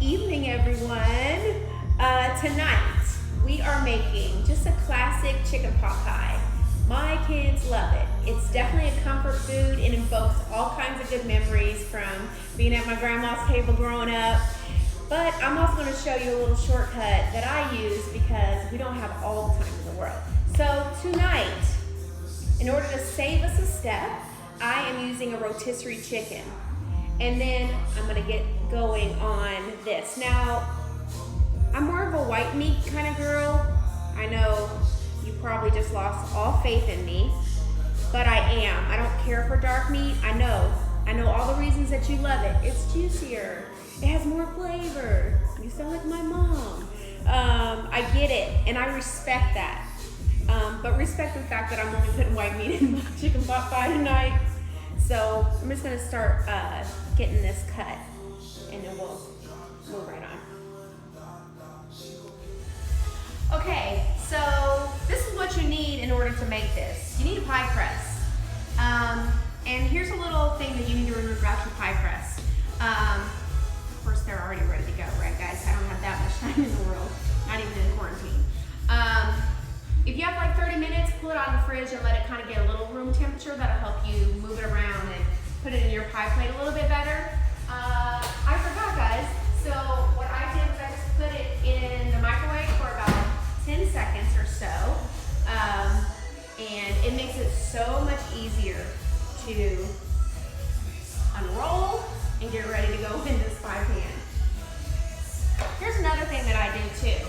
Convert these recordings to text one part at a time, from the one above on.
evening, everyone. Tonight we are making just a classic chicken pot pie. My kids love it. It's definitely a comfort food. It invokes all kinds of good memories from being at my grandma's table growing up. But I'm also going to show you a little shortcut that I use because we don't have all the time in the world. So tonight, in order to save us a step, I am using a rotisserie chicken. And then I'm gonna get going on this. Now, I'm more of a white meat kind of girl. I know you probably just lost all faith in me, but I am. I don't care for dark meat. I know all the reasons that you love it. It's juicier, it has more flavor. You sound like my mom. I get it, and I respect that. But respect the fact that I'm only putting white meat in my chicken pot pie tonight. So I'm just gonna start getting this cut, and then we'll move right on. Okay, so this is what you need in order to make this. You need a pie press. And here's a little thing that you need to remember about your pie press. Of course, they're already ready to go, right guys? I don't have that much time in the world, not even in quarantine. If you have like 30 minutes, pull it out of the fridge and let it kind of get a little room temperature. That'll help you move it around and put it in your pie plate a little bit better. I forgot, guys. So what I did was I just put it in the microwave for about 10 seconds or so. And it makes it so much easier to unroll and get ready to go in this pie pan. Here's another thing that I do too.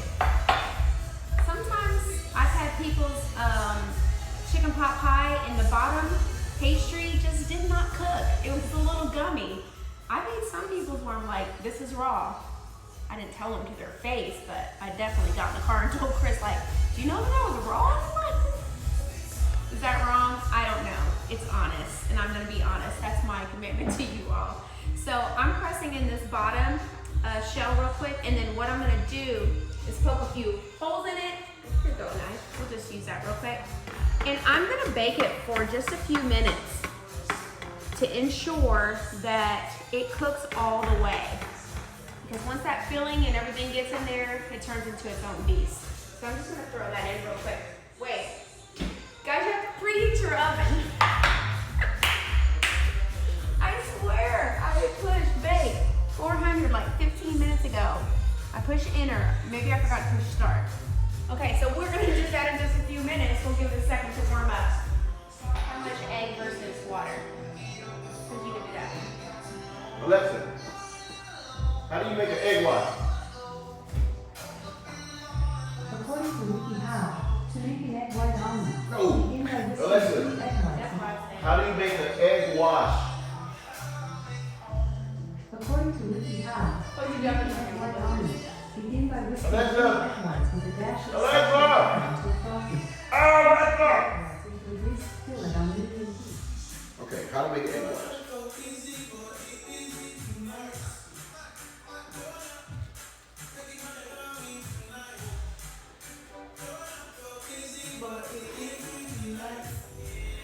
Sometimes I've had people's chicken pot pie and the bottom pastry just did not cook. It was a little gummy. I made some people's where I'm like, this is raw. I didn't tell them to their face, but I definitely got in the car and told Chris, like, do you know that was raw? Is that wrong? I don't know. It's honest, and I'm gonna be honest. That's my commitment to you all. So I'm pressing in this bottom shell real quick, and then what I'm gonna do is poke a few holes in it. Here you go, knife. We'll just use that real quick. And I'm gonna bake it for just a few minutes to ensure that it cooks all the way. Because once that filling and everything gets in there, it turns into its own beast. So I'm just gonna throw that in real quick. Wait, guys, you have to preheat your oven. I swear, I pushed bake 400 like 15 minutes ago. I pushed enter, maybe I forgot to push start. Okay, so we're gonna do that in just a few minutes. We'll give it a second to warm up. How much egg versus water? Because you can do that. Alexa, how do you make an egg wash? According to WikiHow, to make an egg white omelet, No. begin by whisking Alexa, 3 egg That's whites. what I was saying. how do you make an egg wash? According to WikiHow, Oh, you to got make it. an egg white omelet, begin by whisking 3 Alexa. egg whites with a dash of salt Alexa. and pepper to frosting. Alexa! Egg whites into a greased skillet on medium heat. Okay, how to make an egg wash?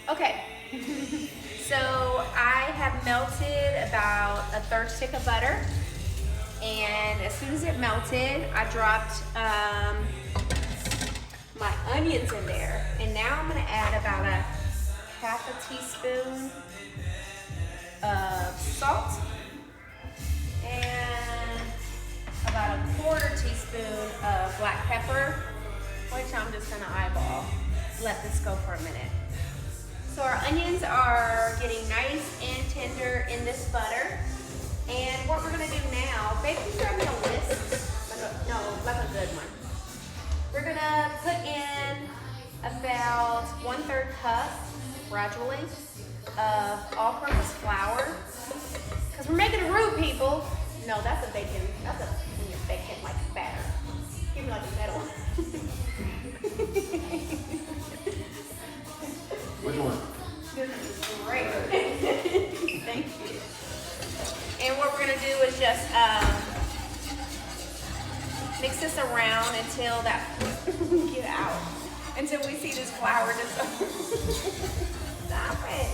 Okay, so I have melted about a third stick of butter, and as soon as it melted, I dropped my onions in there, and now I'm gonna add about a half a teaspoon of salt and about a quarter teaspoon of black pepper, which I'm just gonna eyeball. Let this go for a minute. So our onions are getting nice and tender in this butter. And what we're gonna do now, baking sure I'm gonna whisk, like a good one. We're gonna put in about 1/3 cup, gradually, of all-purpose flour. Cause we're making a roux, people. No, that's a bacon, when you're baking like batter. Give me like a metal. Which one? This is great. Thank you. And what we're gonna do is just mix this around until that get out. Until we see this flour just stop it.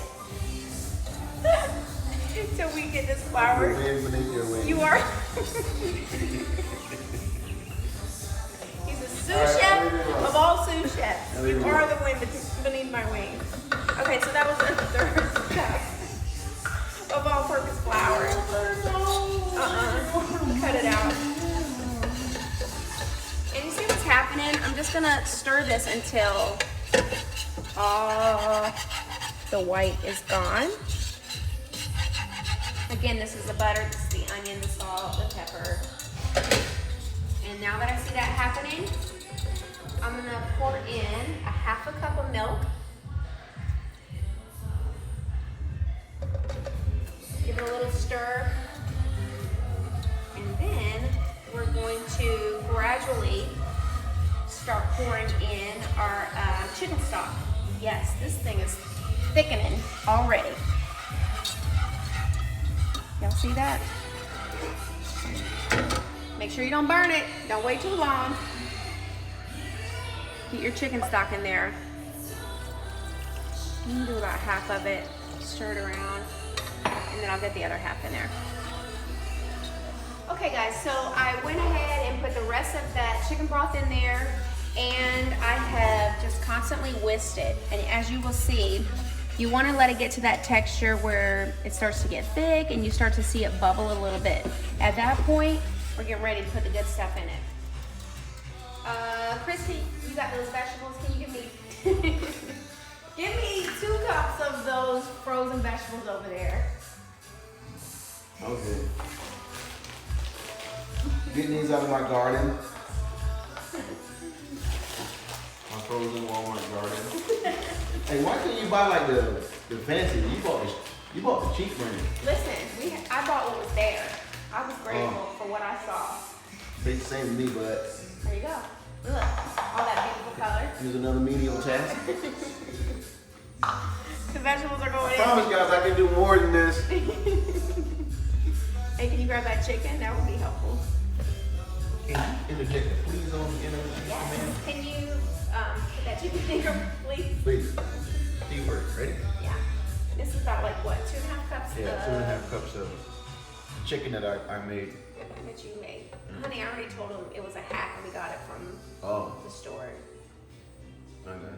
until we get this flour. You are. He's a sous chef of all sous chefs. You are the wind beneath my wings. Okay, so that was a third cup of all-purpose flour. Cut it out. And you see what's happening? I'm just gonna stir this until the white is gone. Again, this is the butter, this is the onion, the salt, the pepper. And now that I see that happening, I'm gonna pour in a half a cup of milk. Give it a little stir. And then we're going to gradually start pouring in our chicken stock. Yes, this thing is thickening already. Y'all see that? Make sure you don't burn it. Don't wait too long. Get your chicken stock in there. You can do about half of it. Stir it around. And then I'll get the other half in there. Okay guys, so I went ahead and put the rest of that chicken broth in there, and I have just constantly whisked it. And as you will see, you want to let it get to that texture where it starts to get thick and you start to see it bubble a little bit. At that point, we're getting ready to put the good stuff in it. Christy, you got those vegetables? Can you give me give me 2 cups of those frozen vegetables over there? Okay. Getting these out of my garden. My frozen Walmart garden. Hey, why can't you buy like the fancy? You bought the cheap brand. Listen, I bought what was there. I was grateful for what I saw. They same to me, but There you go. Look, all that beautiful color. here's another medium task. The vegetables are going I promise guys I can do more than this. Hey, can you grab that chicken? That would be helpful. Can you interject please on the Yes. Can you put that chicken finger, please? Please. Keyword, ready? Yeah. This is about like what, 2.5 cups Yeah, of 2.5 cups of chicken that I made. that you made. Honey, I already told him it was a hack and we got it from the store. Okay.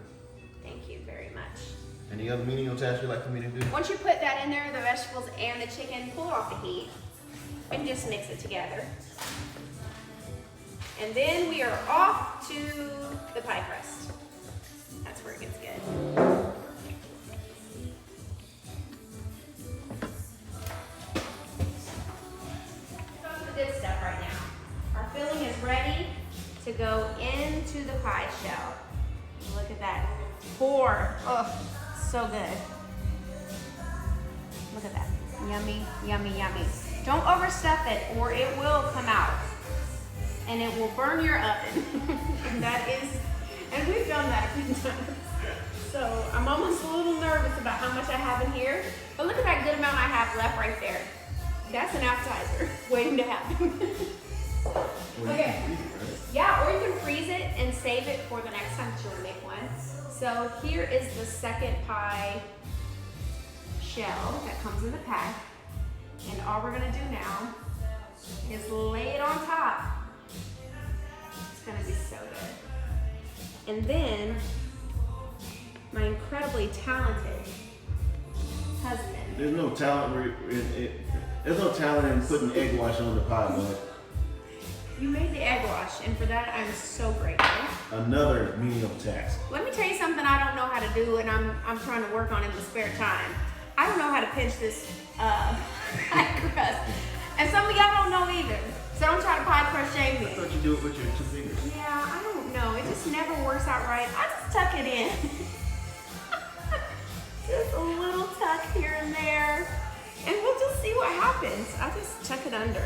Thank you very much. Any other menial tasks you'd like for me to do? Once you put that in there, the vegetables and the chicken, pull it off the heat and just mix it together. And then we are off to the pie crust. That's where it gets good. That's the good stuff right now. Our filling is ready to go into the pie shell. Look at that. Pour. Oh, so good. Look at that. Yummy, yummy, yummy. Don't overstuff it or it will come out. And it will burn your oven. And we've done that a few times. So I'm almost a little nervous about how much I have in here. But look at that good amount I have left right there. That's an appetizer waiting to happen. Okay. Yeah, or you can freeze it and save it for the next time that you want to make one. So here is the second pie shell that comes in the pack. And all we're gonna do now is lay it on top. It's gonna be so good. And then my incredibly talented husband. There's no talent in putting egg wash on the pie, but You made the egg wash, and for that I'm so grateful. another menial task. Let me tell you something I don't know how to do, and I'm trying to work on in the spare time. I don't know how to pinch this pie crust, and some of y'all don't know either. So don't try to pie crust shame me. I thought you do it with your 2 fingers. Yeah, I don't know. It just never works out right. I just tuck it in. Just a little tuck here and there, and we'll just see what happens. I just tuck it under.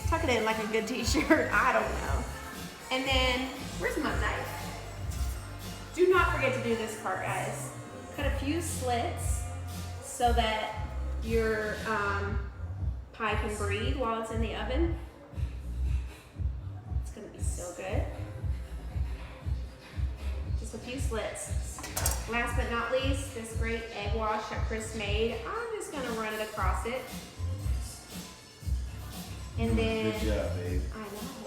Tuck it in like a good t-shirt. I don't know. And then, where's my knife? Do not forget to do this part, guys. Cut a few slits so that your pie can breathe while it's in the oven. It's gonna be so good. Just a few slits. Last but not least, this great egg wash that Chris made. I'm just gonna run it across toss it. And then, Good job, babe. I know,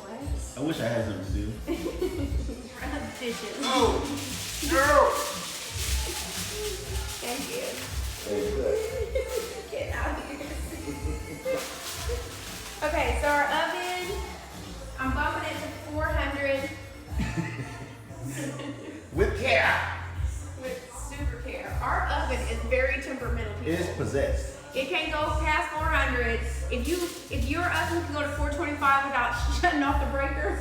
right? I wish I had something to do. Run the dishes. Oh, girl. Thank you. Hey, good. Get out of here. Okay, so our oven, I'm bumping it to 400 With care. with super care. Our oven is very temperamental, people. It's possessed. It can't go past 400. If your oven can go to 425 without shutting off the breakers,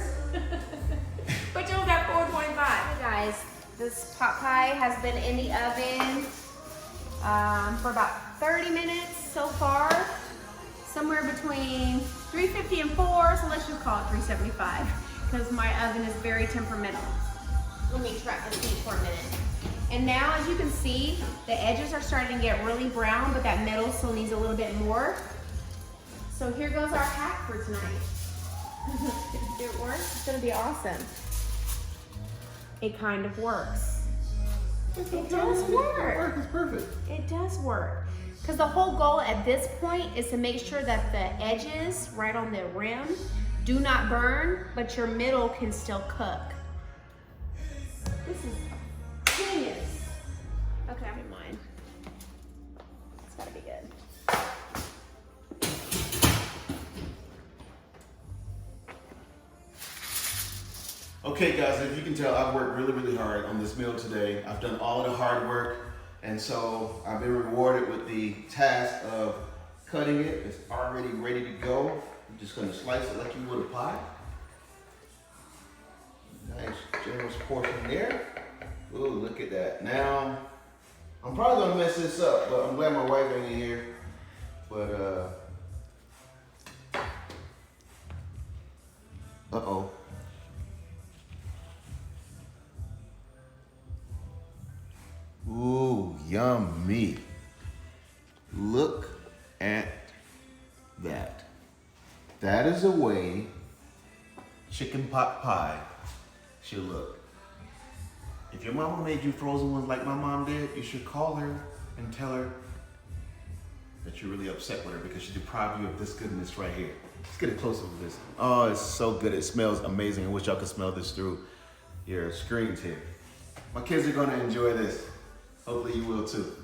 but you'll have 425. Hey guys, this pot pie has been in the oven for about 30 minutes so far. Somewhere between 350 and 4, so let's just call it 375 because my oven is very temperamental. Let me try and see for a minute. And now, as you can see, the edges are starting to get really brown, but that middle still needs a little bit more. So here goes our hack for tonight. Did it work? It's gonna be awesome. It kind of works. It does work. It's perfect. It does work. Because the whole goal at this point is to make sure that the edges right on the rim do not burn, but your middle can still cook. This is genius. Okay, I'm in mine. It's gotta be good. Okay guys, as you can tell, I've worked really, really hard on this meal today. I've done all of the hard work, and so I've been rewarded with the task of cutting it. It's already ready to go. I'm just gonna slice it like you would a pie. Nice generous portion there. Ooh, look at that. Now, I'm probably gonna mess this up, but I'm glad my wife ain't in here. But uh-oh. Ooh, yummy. Look at that. That is the way chicken pot pie should look. If your mama made you frozen ones like my mom did, you should call her and tell her that you're really upset with her because she deprived you of this goodness right here. Let's get a close up of this. Oh, it's so good. It smells amazing. I wish y'all could smell this through your screens here. My kids are gonna enjoy this. Hopefully you will too.